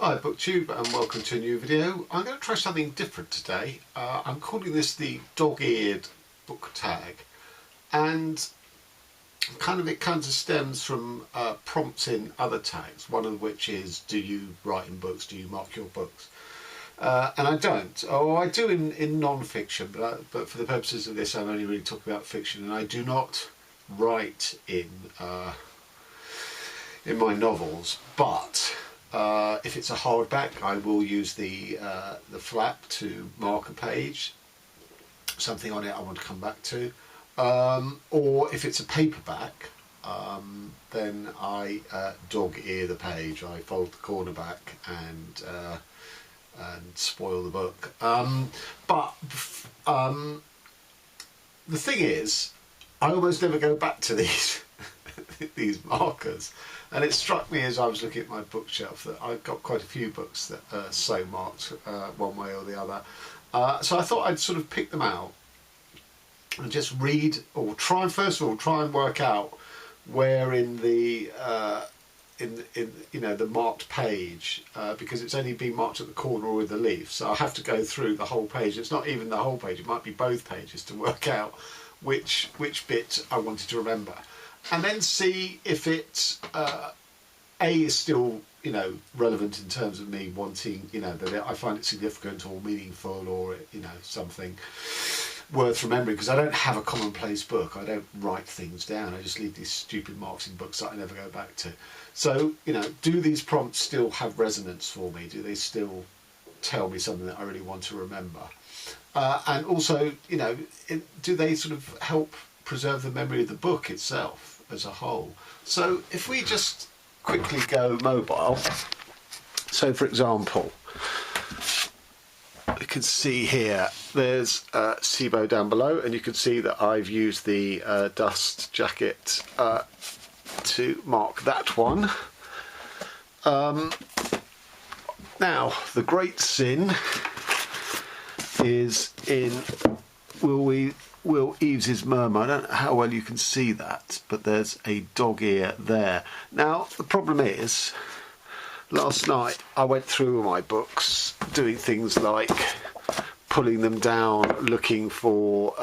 Hi Booktube and welcome to a new video. I'm going to try something different today. I'm calling this the dog-eared book tag, and it kind of stems from prompts in other tags, one of which is, do you write in books, do you mark your books? And I don't. Oh, I do in non-fiction, but for the purposes of this I'm only really talking about fiction, and I do not write in my novels, but if it's a hardback, I will use the flap to mark a page, something on it I want to come back to. Or if it's a paperback, then I dog ear the page. I fold the corner back and spoil the book. But the thing is, I almost never go back to these these markers. And it struck me as I was looking at my bookshelf that I've got quite a few books that are so marked one way or the other. So I thought I'd sort of pick them out and just read, or try and work out where in the the marked page, because it's only been marked at the corner or with the leaf. So I have to go through the whole page. It's not even the whole page; it might be both pages to work out which bit I wanted to remember. And then see if it is still relevant in terms of me wanting that I find it significant or meaningful, or something worth remembering, because I don't have a commonplace book. I don't write things down. I just leave these stupid marks in books that I never go back to. So do these prompts still have resonance for me? Do they still tell me something that I really want to remember? And also do they sort of help preserve the memory of the book itself as a whole? So if we just quickly go mobile, so for example, you can see here there's Seibo down below, and you can see that I've used the dust jacket to mark that one. Now the great sin is in Will Eaves' Murmur. I don't know how well you can see that, but there's a dog ear there. Now the problem is, last night I went through my books doing things like pulling them down, looking for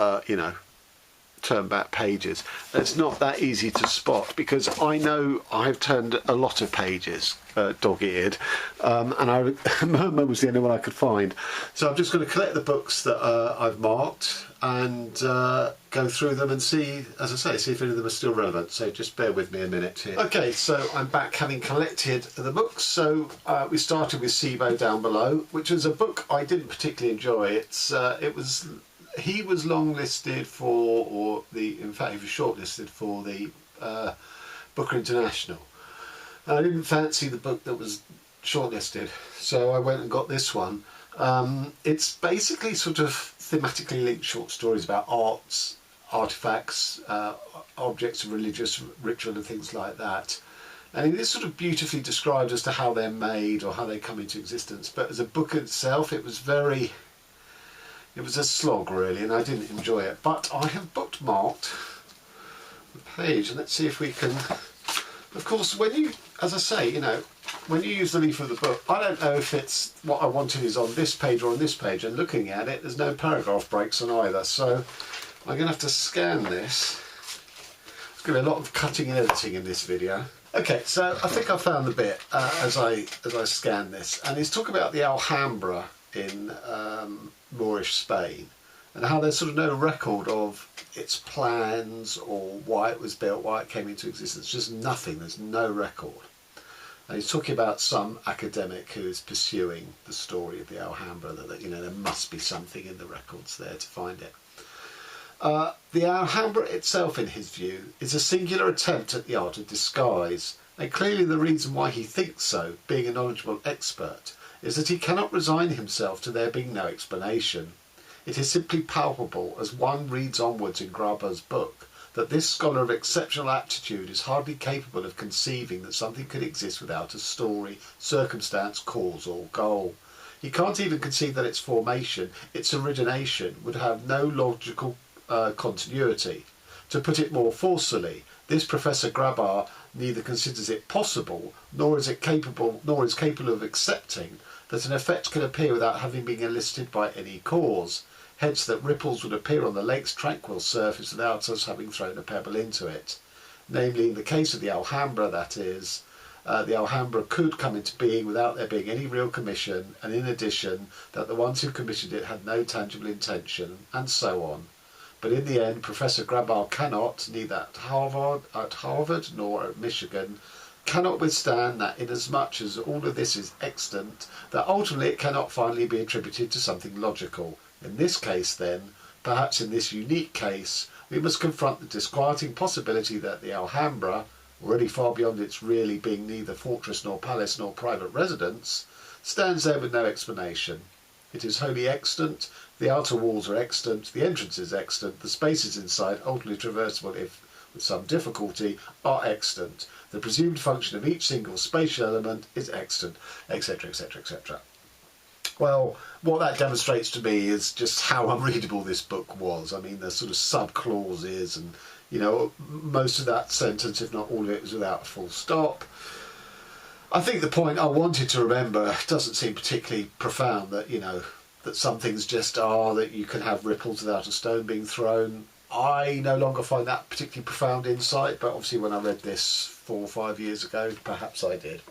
turn back pages. It's not that easy to spot, because I know I've turned a lot of pages dog-eared, and Murmur was the only one I could find. So I'm just going to collect the books that I've marked and go through them and see, as I say, see if any of them are still relevant. So just bear with me a minute here. Okay, so I'm back having collected the books. So we started with Seibo down below, which was a book I didn't particularly enjoy. He was long-listed for, in fact he was shortlisted for the Booker International. I didn't fancy the book that was shortlisted, so I went and got this one. It's basically sort of thematically linked short stories about arts, artifacts, objects of religious ritual and things like that. And it is sort of beautifully described as to how they're made or how they come into existence. But as a book itself, it was a slog really, and I didn't enjoy it. But I have bookmarked the page, and let's see if we can. Of course, when you, as I say, when you use the leaf of the book, I don't know if it's what I wanted is on this page or on this page, and looking at it, there's no paragraph breaks on either. So I'm going to have to scan this. There's going to be a lot of cutting and editing in this video. Okay, so I think I found the bit as I scan this, and he's talking about the Alhambra in Moorish Spain, and how there's sort of no record of its plans or why it was built, why it came into existence. Just nothing. There's no record. And he's talking about some academic who is pursuing the story of the Alhambra, that there must be something in the records there to find it. The Alhambra itself, in his view, is a singular attempt at the art of disguise, and clearly the reason why he thinks so, being a knowledgeable expert, is that he cannot resign himself to there being no explanation. It is simply palpable, as one reads onwards in Graber's book, that this scholar of exceptional aptitude is hardly capable of conceiving that something could exist without a story, circumstance, cause or goal. He can't even conceive that its formation, its origination, would have no logical continuity. To put it more forcefully, this Professor Graber neither considers it possible, nor is capable of accepting that an effect can appear without having been elicited by any cause. Hence that ripples would appear on the lake's tranquil surface without us having thrown a pebble into it. Namely, in the case of the Alhambra, that is, the Alhambra could come into being without there being any real commission, and in addition, that the ones who commissioned it had no tangible intention, and so on. But in the end, Professor Grabal cannot, neither at Harvard nor at Michigan, cannot withstand that inasmuch as all of this is extant, that ultimately it cannot finally be attributed to something logical. In this case, then, perhaps in this unique case, we must confront the disquieting possibility that the Alhambra, already far beyond its really being neither fortress nor palace nor private residence, stands there with no explanation. It is wholly extant, the outer walls are extant, the entrance is extant, the spaces inside, ultimately traversable if with some difficulty, are extant. The presumed function of each single spatial element is extant, etc., etc., etc. Well, what that demonstrates to me is just how unreadable this book was. I mean, there's sort of sub-clauses and, you know, most of that sentence, if not all of it, was without a full stop. I think the point I wanted to remember doesn't seem particularly profound, that, you know, that some things just are, that you can have ripples without a stone being thrown. I no longer find that particularly profound insight, but obviously when I read this 4 or 5 years ago, perhaps I did.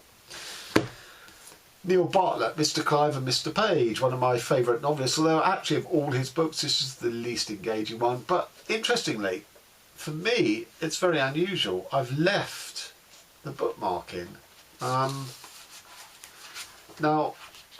Neil Bartlett, Mr. Clive and Mr. Page, one of my favourite novelists, although actually of all his books this is the least engaging one. But interestingly, for me, it's very unusual. I've left the bookmarking. Now,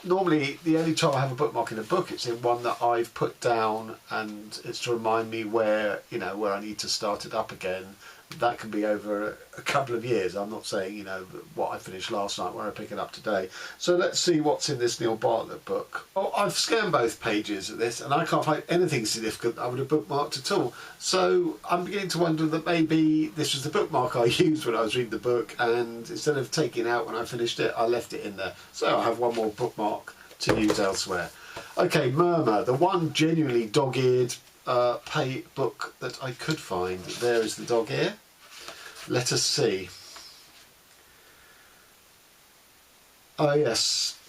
normally the only time I have a bookmark in a book, it's in one that I've put down, and it's to remind me where, you know, where I need to start it up again. That can be over a couple of years. I'm not saying, you know, what I finished last night, where I pick it up today. So let's see what's in this Neil Bartlett book. Oh, I've scanned both pages of this and I can't find anything significant I would have bookmarked at all. So I'm beginning to wonder that maybe this was the bookmark I used when I was reading the book, and instead of taking it out when I finished it, I left it in there. So I have one more bookmark to use elsewhere. Okay, Murmur, the one genuinely dog-eared book that I could find. There is the dog ear. Let us see. Oh yes,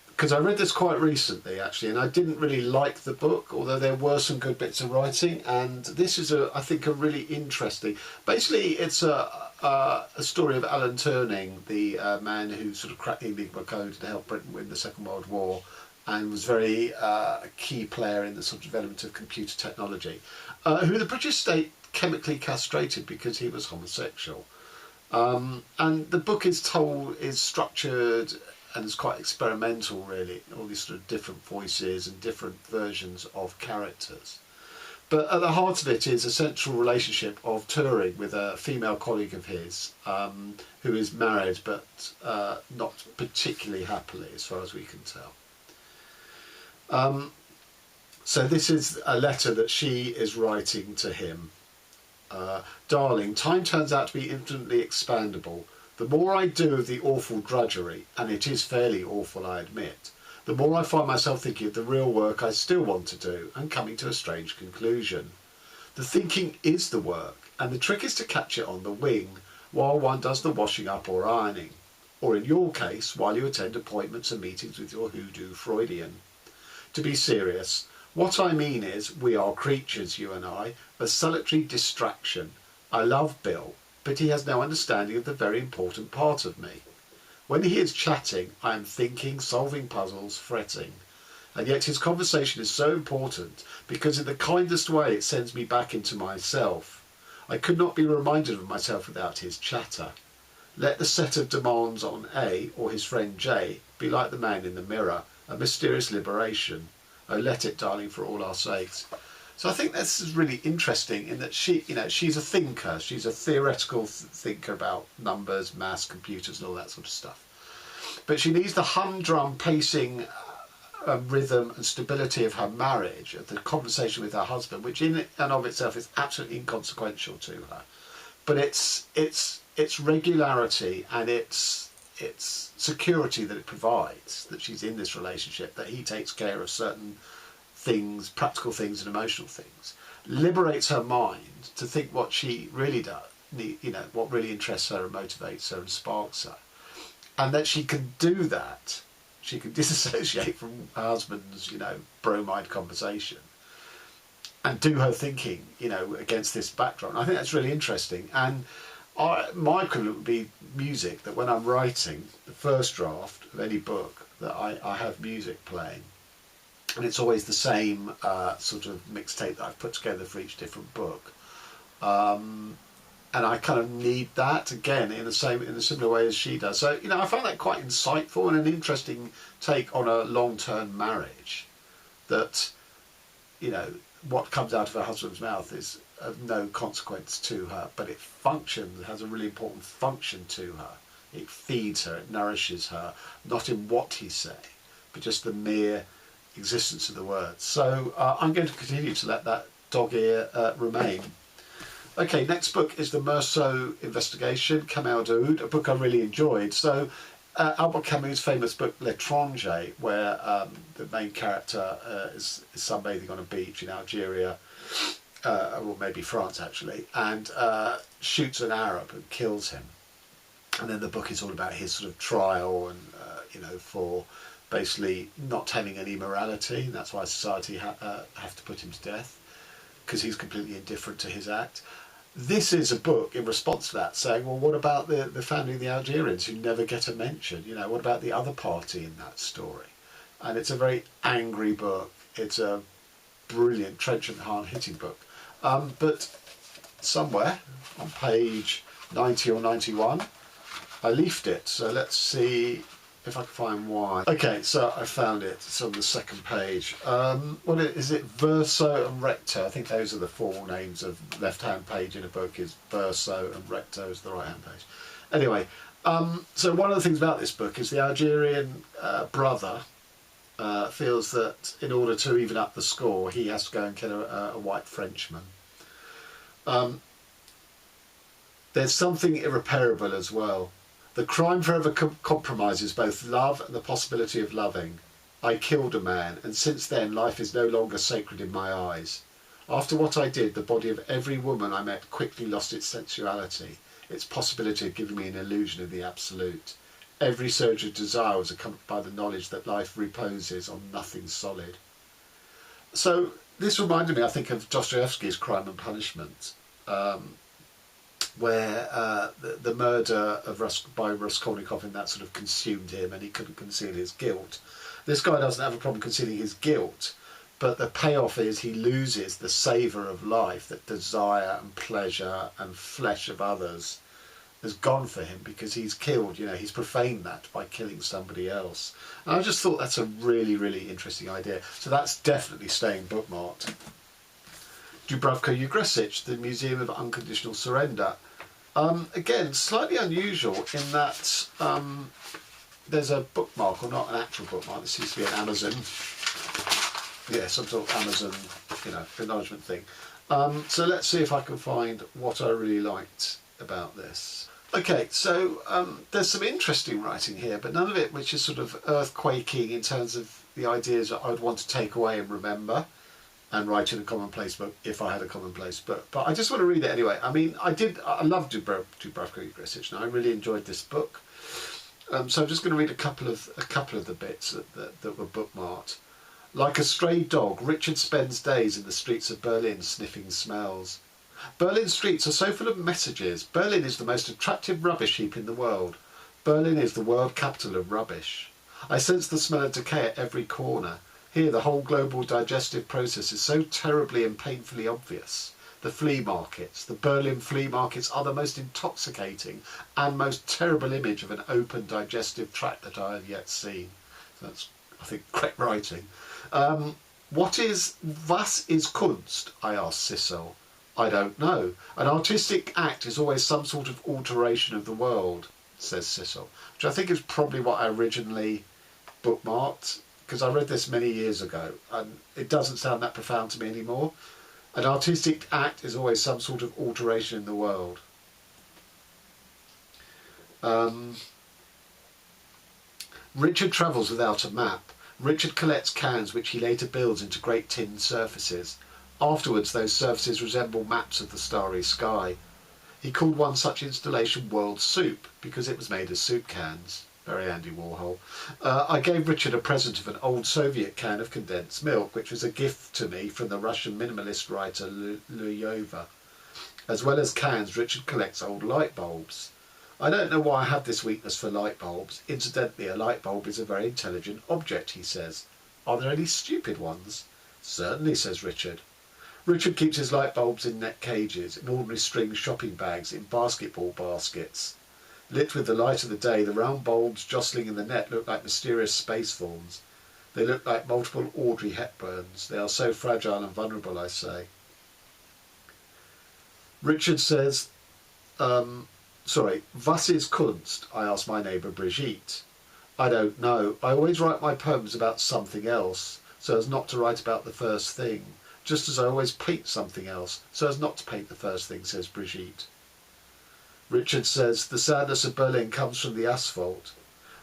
because I read this quite recently actually, and I didn't really like the book, although there were some good bits of writing, and this is I think a really interesting, basically it's a story of Alan Turing, the man who sort of cracked the Enigma code and helped Britain win the Second World War, and was very a key player in the sort of development of computer technology, who the British state chemically castrated because he was homosexual. And the book is structured and is quite experimental really, all these sort of different voices and different versions of characters. But at the heart of it is a central relationship of Turing with a female colleague of his, who is married but not particularly happily as far as we can tell. So this is a letter that she is writing to him. Darling, time turns out to be infinitely expandable. The more I do of the awful drudgery, and it is fairly awful I admit, the more I find myself thinking of the real work I still want to do, and coming to a strange conclusion. The thinking is the work, and the trick is to catch it on the wing, while one does the washing up or ironing, or in your case, while you attend appointments and meetings with your hoodoo Freudian. To be serious, what I mean is, we are creatures, you and I, of solitary distraction. I love Bill, but he has no understanding of the very important part of me. When he is chatting, I am thinking, solving puzzles, fretting. And yet his conversation is so important, because in the kindest way it sends me back into myself. I could not be reminded of myself without his chatter. Let the set of demands on A, or his friend J, be like the man in the mirror, a mysterious liberation. Oh, let it, darling, for all our sakes. So I think this is really interesting in that she, you know, she's a thinker. She's a theoretical thinker about numbers, maths, computers, and all that sort of stuff. But she needs the humdrum pacing, rhythm, and stability of her marriage, of the conversation with her husband, which in and of itself is absolutely inconsequential to her. But it's regularity and it's security that it provides, that she's in this relationship, that he takes care of certain practical things and emotional things, liberates her mind to think what she really what really interests her and motivates her and sparks her, and that she can do that. She can disassociate from her husband's, bromide conversation and do her thinking, against this backdrop. And I think that's really interesting. And my equivalent would be music, that when I'm writing the first draft of any book, that I have music playing. And it's always the same sort of mixtape that I've put together for each different book. And I kind of need that again in a similar way as she does. So I find that quite insightful and an interesting take on a long-term marriage. That what comes out of her husband's mouth is of no consequence to her, but it functions, has a really important function to her. It feeds her, it nourishes her, not in what he's saying, but just the mere existence of the words. So I'm going to continue to let that dog ear remain. Okay, next book is the Meursault investigation, Kamel, Daoud, a book I really enjoyed. So Albert Camus' famous book L'Étranger, where the main character is sunbathing on a beach in Algeria, or maybe France actually, and shoots an Arab and kills him. And then the book is all about his sort of trial and, for basically not having any morality. And that's why society have to put him to death, because he's completely indifferent to his act. This is a book in response to that, saying, well, what about the family of the Algerians who never get a mention? What about the other party in that story? And it's a very angry book. It's a brilliant, trenchant, hard-hitting book. But somewhere on page 90 or 91, I leafed it. So let's see if I can find why. Okay, so I found it. It's on the second page. What is it? Verso and recto. I think those are the full names of left-hand page in a book. Is verso and recto is the right-hand page. Anyway, so one of the things about this book is the Algerian brother feels that in order to even up the score, he has to go and kill a white Frenchman. There's something irreparable as well. The crime forever compromises both love and the possibility of loving. I killed a man, and since then life is no longer sacred in my eyes. After what I did, the body of every woman I met quickly lost its sensuality, its possibility of giving me an illusion of the absolute. Every surge of desire was accompanied by the knowledge that life reposes on nothing solid. So this reminded me, I think, of Dostoevsky's Crime and Punishment, where the murder by Raskolnikov in that sort of consumed him, and he couldn't conceal his guilt. This guy doesn't have a problem concealing his guilt, but the payoff is he loses the savour of life, that desire and pleasure and flesh of others has gone for him because he's killed, he's profaned that by killing somebody else. And I just thought that's a really, really interesting idea. So that's definitely staying bookmarked. Dubravka, Ugresic, the Museum of Unconditional Surrender. Again, slightly unusual in that there's a bookmark, or not an actual bookmark. This seems to be an Amazon, some sort of Amazon, acknowledgement thing. So let's see if I can find what I really liked about this. Okay, so there's some interesting writing here, but none of it which is sort of earthquaking in terms of the ideas that I would want to take away and remember and write in a commonplace book if I had a commonplace book. But I just want to read it anyway. I mean, I love Dubravka Ugresic, and I really enjoyed this book. So I'm just going to read a couple of the bits that were bookmarked. Like a stray dog, Richard spends days in the streets of Berlin sniffing smells. Berlin streets are so full of messages. Berlin is the most attractive rubbish heap in the world. Berlin is the world capital of rubbish. I sense the smell of decay at every corner. Here the whole global digestive process is so terribly and painfully obvious. The flea markets, the Berlin flea markets, are the most intoxicating and most terrible image of an open digestive tract that I have yet seen. That's, I think, correct writing. Was ist Kunst? I asked Seibo. I don't know. An artistic act is always some sort of alteration of the world, says Seibo, which I think is probably what I originally bookmarked, because I read this many years ago, and it doesn't sound that profound to me anymore. An artistic act is always some sort of alteration in the world. Richard travels without a map. Richard collects cans which he later builds into great tin surfaces. Afterwards, those surfaces resemble maps of the starry sky. He called one such installation World Soup because it was made of soup cans. Very Andy Warhol. I gave Richard a present of an old Soviet can of condensed milk, which was a gift to me from the Russian minimalist writer Lyova. As well as cans, Richard collects old light bulbs. I don't know why I have this weakness for light bulbs. Incidentally, a light bulb is a very intelligent object, he says. Are there any stupid ones? Certainly, says Richard. Richard keeps his light bulbs in net cages, in ordinary string shopping bags, in basketball baskets. Lit with the light of the day, the round bulbs jostling in the net look like mysterious space forms. They look like multiple Audrey Hepburns. They are so fragile and vulnerable, I say. Richard says, was ist Kunst? I asked my neighbour Brigitte. I don't know. I always write my poems about something else, so as not to write about the first thing. Just as I always paint something else, so as not to paint the first thing, says Brigitte. Richard says, the sadness of Berlin comes from the asphalt.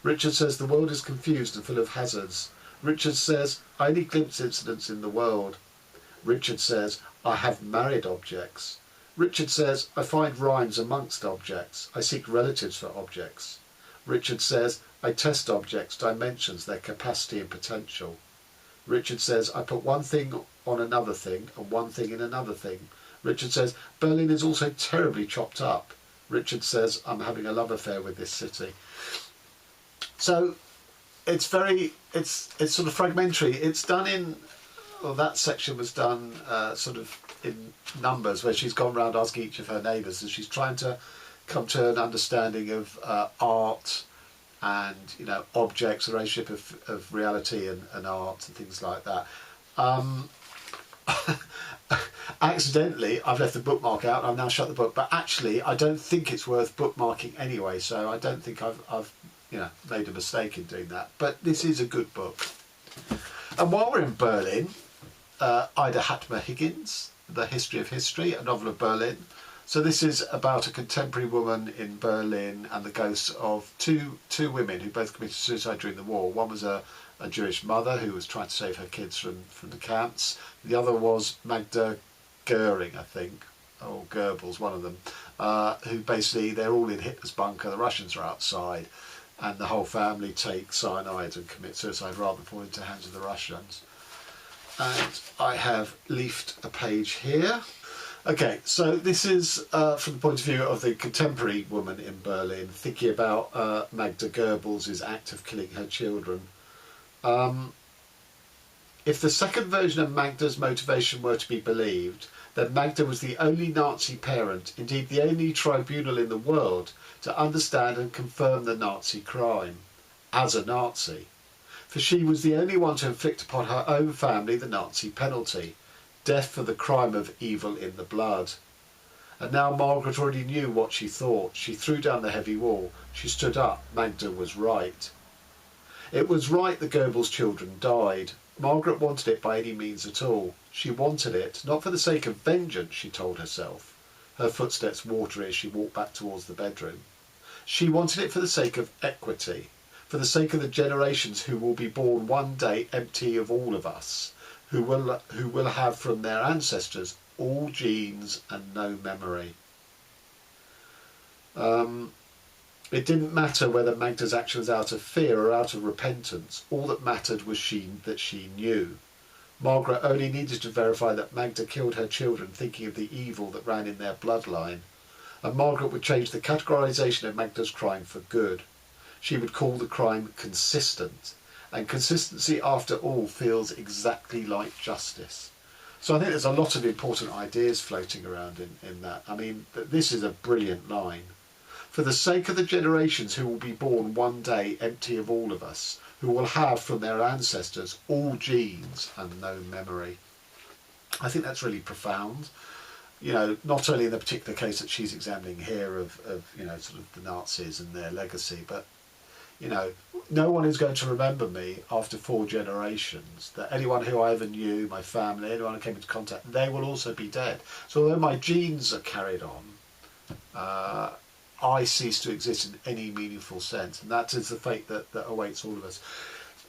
Richard says, the world is confused and full of hazards. Richard says, I only glimpse incidents in the world. Richard says, I have married objects. Richard says, I find rhymes amongst objects. I seek relatives for objects. Richard says, I test objects, dimensions, their capacity and potential. Richard says, I put one thing on another thing and one thing in another thing. Richard says, Berlin is also terribly chopped up. Richard says, I'm having a love affair with this city. So it's sort of fragmentary. It's done in, well, that section was done sort of in numbers, where she's gone around asking each of her neighbours, and she's trying to come to an understanding of art and, you know, objects, the relationship of reality and art and things like that. Accidentally, I've left the bookmark out. I've now shut the book, but actually, I don't think it's worth bookmarking anyway. So I don't think I've made a mistake in doing that. But this is a good book. And while we're in Berlin, Ida Hatmer Higgins, The History of History, a novel of Berlin. So this is about a contemporary woman in Berlin and the ghosts of two women who both committed suicide during the war. One was a Jewish mother who was trying to save her kids from the camps. The other was Magda Goering, I think, or Goebbels, one of them, who basically, they're all in Hitler's bunker, the Russians are outside, and the whole family take cyanide and commit suicide rather than fall into the hands of the Russians. And I have leafed a page here. Okay, so this is from the point of view of the contemporary woman in Berlin, thinking about Magda Goebbels' act of killing her children. If the second version of Magda's motivation were to be believed, then Magda was the only Nazi parent, indeed the only tribunal in the world, to understand and confirm the Nazi crime, as a Nazi. For she was the only one to inflict upon her own family the Nazi penalty, death for the crime of evil in the blood. And now Margaret already knew what she thought. She threw down the heavy wall. She stood up. Magda was right. It was right the Goebbels children died. Margaret wanted it by any means at all. She wanted it, not for the sake of vengeance, she told herself, her footsteps watery as she walked back towards the bedroom. She wanted it for the sake of equity, for the sake of the generations who will be born one day empty of all of us, who will have from their ancestors all genes and no memory. It didn't matter whether Magda's action was out of fear or out of repentance. All that mattered was that she knew. Margaret only needed to verify that Magda killed her children thinking of the evil that ran in their bloodline. And Margaret would change the categorisation of Magda's crime for good. She would call the crime consistent. And consistency, after all, feels exactly like justice. So I think there's a lot of important ideas floating around in that. I mean, this is a brilliant line. For the sake of the generations who will be born one day empty of all of us, who will have from their ancestors all genes and no memory. I think that's really profound. You know, not only in the particular case that she's examining here of you know, sort of the Nazis and their legacy, but, you know, no one is going to remember me after 4 generations. That anyone who I ever knew, my family, anyone who came into contact, they will also be dead. So although my genes are carried on, I cease to exist in any meaningful sense, and that is the fate that awaits all of us.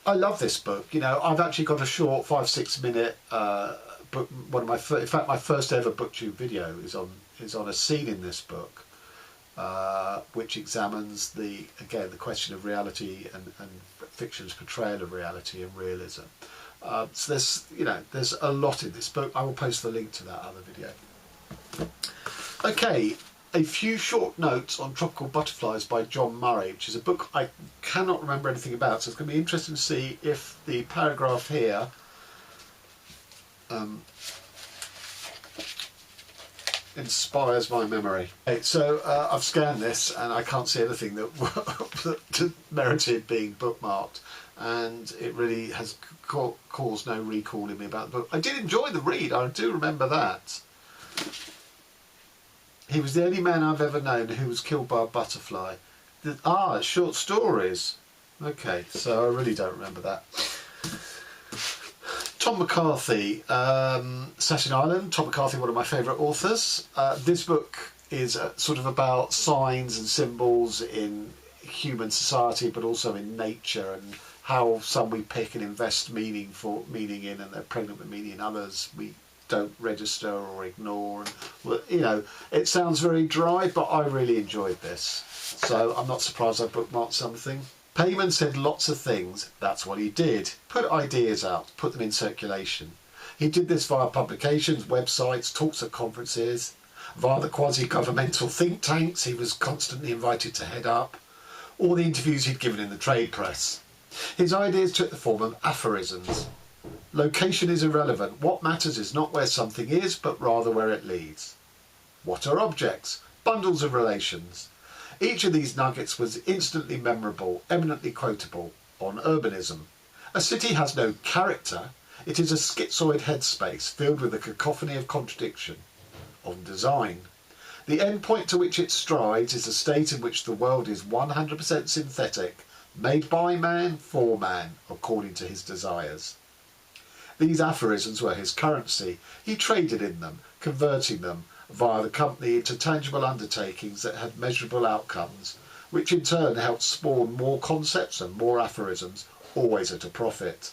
I love this book. You know, I've actually got a short 5-6 minute book. In fact, my first ever BookTube video is on is on a scene in this book which examines the question of reality and fiction's portrayal of reality and realism. So there's a lot in this book. I will post the link to that other video. Okay, a few short notes on Tropical Butterflies by John Murray, which is a book I cannot remember anything about, so it's going to be interesting to see if the paragraph here inspires my memory. Okay, so I've scanned this and I can't see anything that merited being bookmarked, and it really has caused no recall in me about the book. I did enjoy the read, I do remember that. He was the only man I've ever known who was killed by a butterfly. Short stories. Okay, so I really don't remember that. Tom McCarthy, Satin Island. Tom McCarthy, one of my favourite authors. This book is sort of about signs and symbols in human society, but also in nature, and how some we pick and invest meaning in, and they're pregnant with meaning, and others we don't register or ignore. And, you know, it sounds very dry, but I really enjoyed this, so I'm not surprised I bookmarked something. Payman said lots of things. That's what he did. Put ideas out, put them in circulation. He did this via publications, websites, talks at conferences, via the quasi-governmental think tanks he was constantly invited to head up, or the interviews he'd given in the trade press. His ideas took the form of aphorisms. Location is irrelevant. What matters is not where something is, but rather where it leads. What are objects? Bundles of relations. Each of these nuggets was instantly memorable, eminently quotable, on urbanism. A city has no character. It is a schizoid headspace filled with a cacophony of contradiction. On design. The end point to which it strides is a state in which the world is 100% synthetic, made by man for man, according to his desires. These aphorisms were his currency. He traded in them, converting them via the company into tangible undertakings that had measurable outcomes, which in turn helped spawn more concepts and more aphorisms, always at a profit.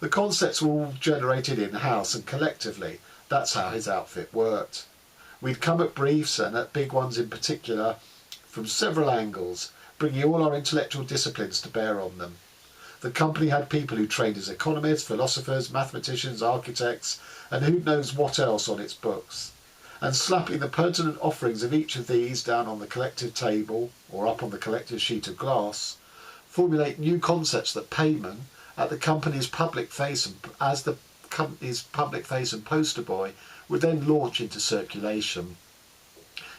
The concepts were all generated in-house and collectively. That's how his outfit worked. We'd come at briefs, and at big ones in particular, from several angles, bringing all our intellectual disciplines to bear on them. The company had people who trained as economists, philosophers, mathematicians, architects, and who knows what else on its books. And slapping the pertinent offerings of each of these down on the collective table, or up on the collective sheet of glass, formulate new concepts that Payman, as the company's public face and poster boy, would then launch into circulation.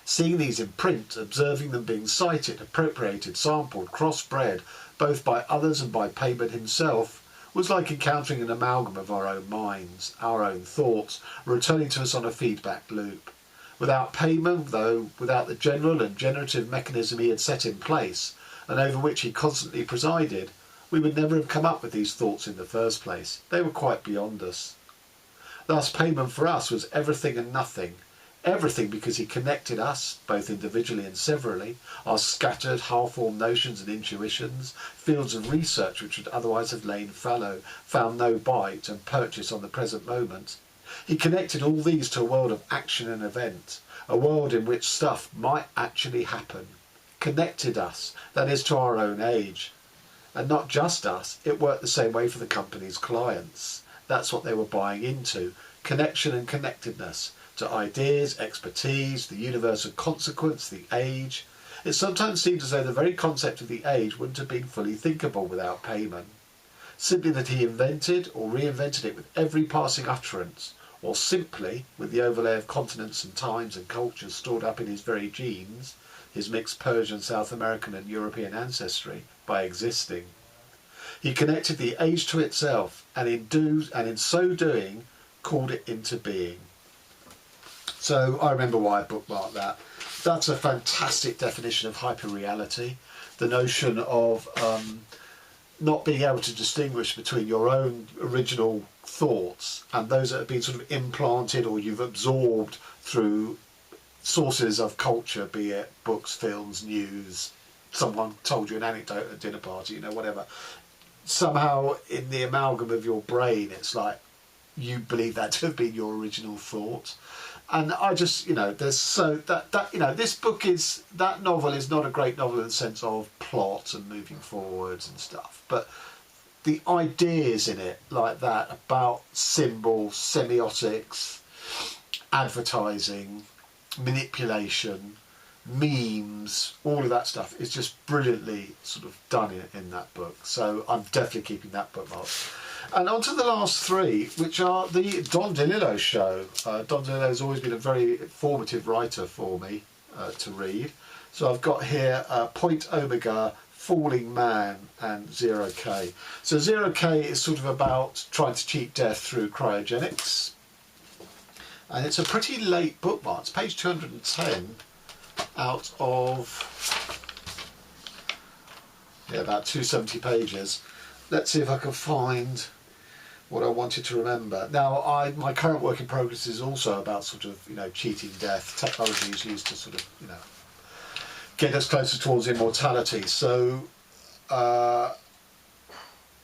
Seeing these in print, observing them being cited, appropriated, sampled, cross-bred, both by others and by Payman himself, was like encountering an amalgam of our own minds, our own thoughts, returning to us on a feedback loop. Without Payman, though, without the general and generative mechanism he had set in place, and over which he constantly presided, we would never have come up with these thoughts in the first place. They were quite beyond us. Thus Payman for us was everything and nothing. Everything because he connected us, both individually and severally, our scattered, half-formed notions and intuitions, fields of research which would otherwise have lain fallow, found no bite and purchase on the present moment. He connected all these to a world of action and event, a world in which stuff might actually happen. Connected us, that is, to our own age. And not just us, it worked the same way for the company's clients. That's what they were buying into, connection and connectedness, to ideas, expertise, the universal consequence, the age. It sometimes seemed as though the very concept of the age wouldn't have been fully thinkable without Payman. Simply that he invented or reinvented it with every passing utterance, or simply with the overlay of continents and times and cultures stored up in his very genes, his mixed Persian, South American and European ancestry, by existing. He connected the age to itself, and in so doing called it into being. So I remember why I bookmarked that. That's a fantastic definition of hyperreality. The notion of not being able to distinguish between your own original thoughts and those that have been sort of implanted or you've absorbed through sources of culture, be it books, films, news, someone told you an anecdote at a dinner party, you know, whatever. Somehow in the amalgam of your brain, it's like you believe that to have been your original thought. And I just, you know, there's so that you know, that novel is not a great novel in the sense of plot and moving forwards and stuff, but the ideas in it like that about symbols, semiotics, advertising, manipulation, memes, all of that stuff is just brilliantly sort of done in that book. So I'm definitely keeping that bookmark. And on to the last three, which are the Don Dellilo show. Don Dellilo has always been a very formative writer for me to read. So I've got here Point Omega, Falling Man and 0K. So 0K is sort of about trying to cheat death through cryogenics. And it's a pretty late bookmark. It's page 210 out of about 270 pages. Let's see if I can find what I wanted to remember. Now, my current work in progress is also about sort of, you know, cheating death. Technology is used to sort of, you know, get us closer towards immortality. So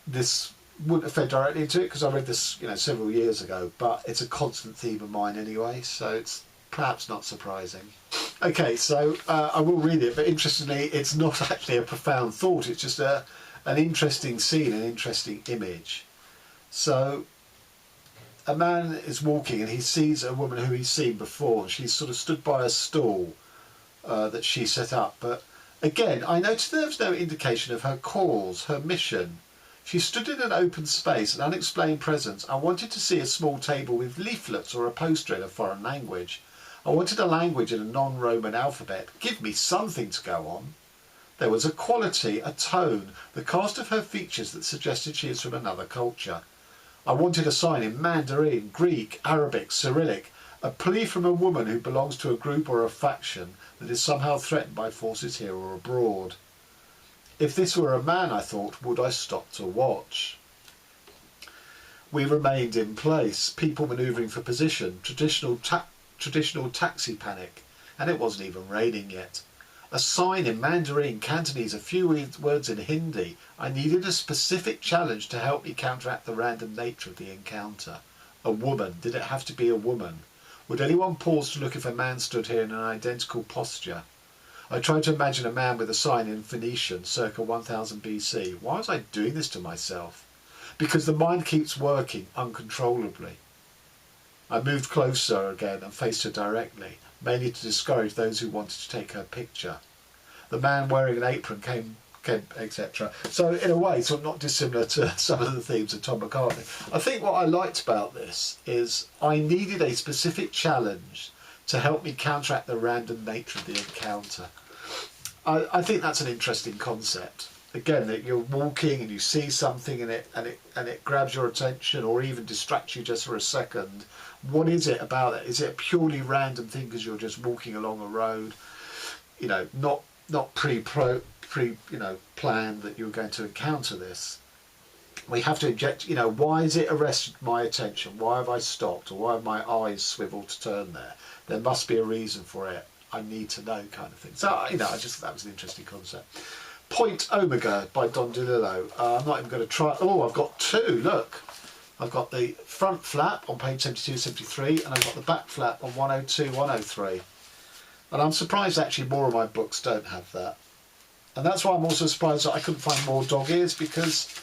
this wouldn't have fed directly into it because I read this, you know, several years ago, but it's a constant theme of mine anyway, so it's perhaps not surprising. Okay, so I will read it, but interestingly, it's not actually a profound thought. It's just an interesting scene, an interesting image. So a man is walking and he sees a woman who he's seen before. She's sort of stood by a stall that she set up, but again I noticed there was no indication of her cause, her mission. She stood in an open space, an unexplained presence. I wanted to see a small table with leaflets or a poster in a foreign language. I wanted a language in a non-Roman alphabet. Give me something to go on. There was a quality, a tone, the cast of her features that suggested she is from another culture. I wanted a sign in Mandarin, Greek, Arabic, Cyrillic, a plea from a woman who belongs to a group or a faction that is somehow threatened by forces here or abroad. If this were a man, I thought, would I stop to watch? We remained in place, people manoeuvring for position, traditional taxi panic, and it wasn't even raining yet. A sign in Mandarin, Cantonese, a few words in Hindi. I needed a specific challenge to help me counteract the random nature of the encounter. A woman. Did it have to be a woman? Would anyone pause to look if a man stood here in an identical posture? I tried to imagine a man with a sign in Phoenician, circa 1000 BC. Why was I doing this to myself? Because the mind keeps working uncontrollably. I moved closer again and faced her directly, mainly to discourage those who wanted to take her picture. The man wearing an apron came etc. So in a way, sort of not dissimilar to some of the themes of Tom McCarthy. I think what I liked about this is I needed a specific challenge to help me counteract the random nature of the encounter. I think that's an interesting concept. Again, that you're walking and you see something and it grabs your attention or even distracts you just for a second. What is it about it? Is it a purely random thing because you're just walking along a road? You know, not planned that you're going to encounter this. We have to inject, you know, why has it arrested my attention? Why have I stopped? Or why have my eyes swiveled to turn there? There must be a reason for it. I need to know, kind of thing. So, you know, that was an interesting concept. Point Omega by Don Dellilo. I'm not even going to try. Oh, I've got two. Look, I've got the front flap on page 72, 73, and I've got the back flap on 102, 103. And I'm surprised actually more of my books don't have that. And that's why I'm also surprised that I couldn't find more dog ears, because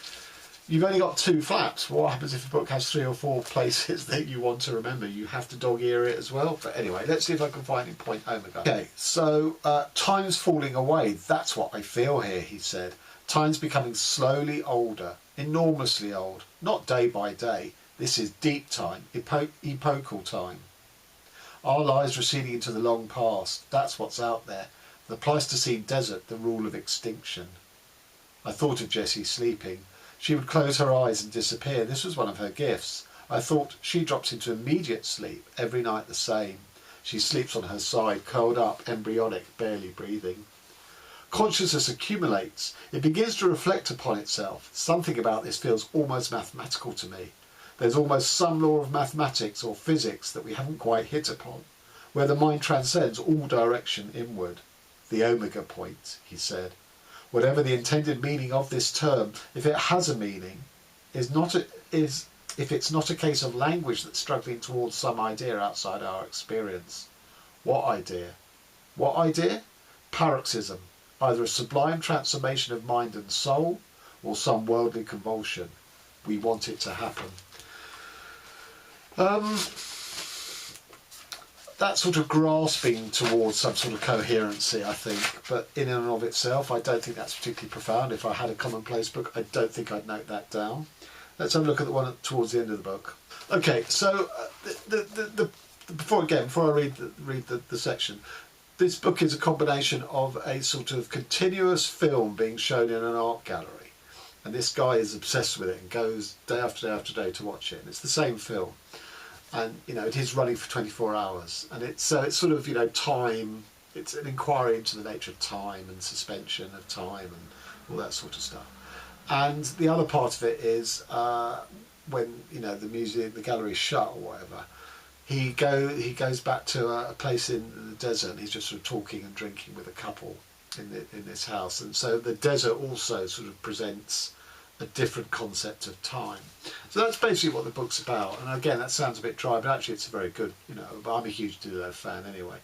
you've only got two flaps. What happens if a book has 3 or 4 places that you want to remember? You have to dog ear it as well. But anyway, let's see if I can find in Point Omega. Okay, so time's falling away. That's what I feel here, he said. Time's becoming slowly older, enormously old. Not day by day. This is deep time, epochal time. Our lives receding into the long past. That's what's out there. The Pleistocene desert, the rule of extinction. I thought of Jessie sleeping. She would close her eyes and disappear. This was one of her gifts. I thought she drops into immediate sleep, every night the same. She sleeps on her side, curled up, embryonic, barely breathing. Consciousness accumulates. It begins to reflect upon itself. Something about this feels almost mathematical to me. There's almost some law of mathematics or physics that we haven't quite hit upon, where the mind transcends all direction inward. The omega point, he said. Whatever the intended meaning of this term, if it has a meaning, is if it's not a case of language that's struggling towards some idea outside our experience. What idea? What idea? Paroxysm, either a sublime transformation of mind and soul or some worldly convulsion. We want it to happen. That sort of grasping towards some sort of coherency, I think, but in and of itself, I don't think that's particularly profound. If I had a commonplace book, I don't think I'd note that down. Let's have a look at the one towards the end of the book. Okay, so before I read the section, this book is a combination of a sort of continuous film being shown in an art gallery, and this guy is obsessed with it and goes day after day after day to watch it. And it's the same film, and it is running for 24 hours, and it's sort of time. It's an inquiry into the nature of time and suspension of time and all that sort of stuff. And the other part of it is when the museum, the gallery is shut or whatever. He goes back to a place in the desert, and he's just sort of talking and drinking with a couple in this house. And so the desert also sort of presents a different concept of time. So that's basically what the book's about. And again, that sounds a bit dry, but actually it's a very good, but I'm a huge Dellilo fan anyway.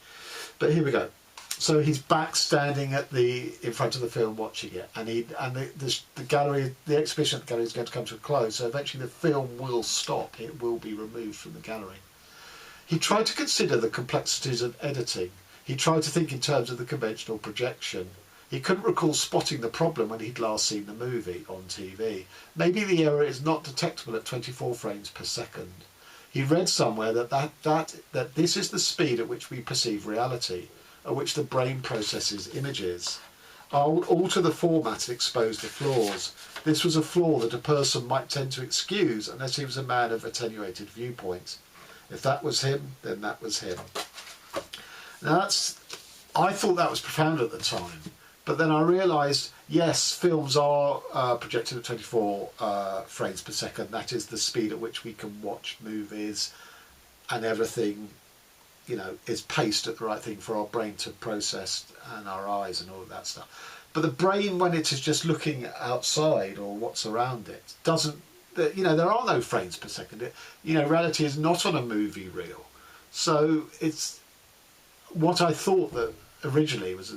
But here we go. So he's back standing in front of the film watching it, and the gallery, the exhibition at the gallery is going to come to a close. So eventually the film will stop. It will be removed from the gallery. He tried to consider the complexities of editing. He tried to think in terms of the conventional projection. He couldn't recall spotting the problem when he'd last seen the movie on TV. Maybe the error is not detectable at 24 frames per second. He read somewhere that this is the speed at which we perceive reality, at which the brain processes images. I'll alter the format and expose the flaws. This was a flaw that a person might tend to excuse unless he was a man of attenuated viewpoint. If that was him, then that was him. Now I thought that was profound at the time, but then I realised, yes, films are projected at 24 frames per second. That is the speed at which we can watch movies, and everything, is paced at the right thing for our brain to process, and our eyes and all of that stuff. But the brain, when it is just looking outside or what's around it, doesn't. There are no frames per second. Reality is not on a movie reel. So it's what I thought that originally was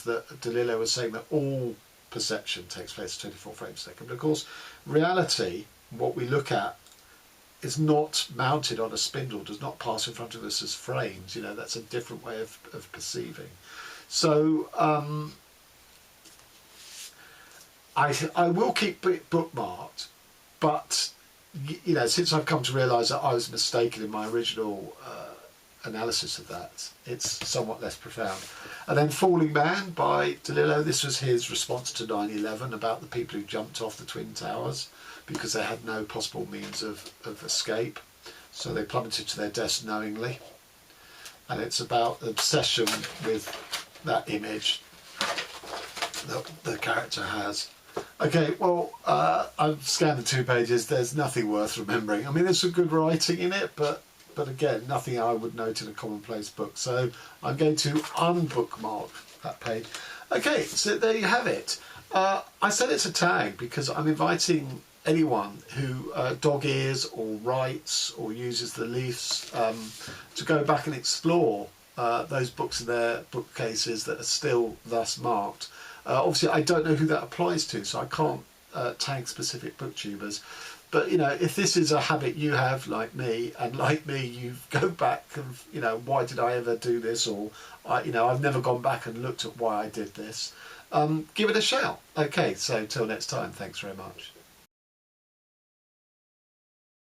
that Dellilo was saying that all perception takes place at 24 frames per second. But of course, reality, what we look at, is not mounted on a spindle, does not pass in front of us as frames. That's a different way of perceiving. So I will keep it bookmarked. But, since I've come to realise that I was mistaken in my original analysis of that, it's somewhat less profound. And then Falling Man by Dellilo, this was his response to 9/11, about the people who jumped off the Twin Towers because they had no possible means of escape. So they plummeted to their deaths knowingly. And it's about obsession with that image that the character has. Okay, well, I've scanned the 2 pages. There's nothing worth remembering. I mean, there's some good writing in it, but again, nothing I would note in a commonplace book. So I'm going to unbookmark that page. Okay, so there you have it. I said it's a tag because I'm inviting anyone who dog ears or writes or uses the leafs to go back and explore those books in their bookcases that are still thus marked. Obviously, I don't know who that applies to, so I can't tag specific booktubers. But, if this is a habit you have, like me, and like me, you go back and, why did I ever do this? Or, I've never gone back and looked at why I did this. Give it a shout. Okay, so till next time, thanks very much.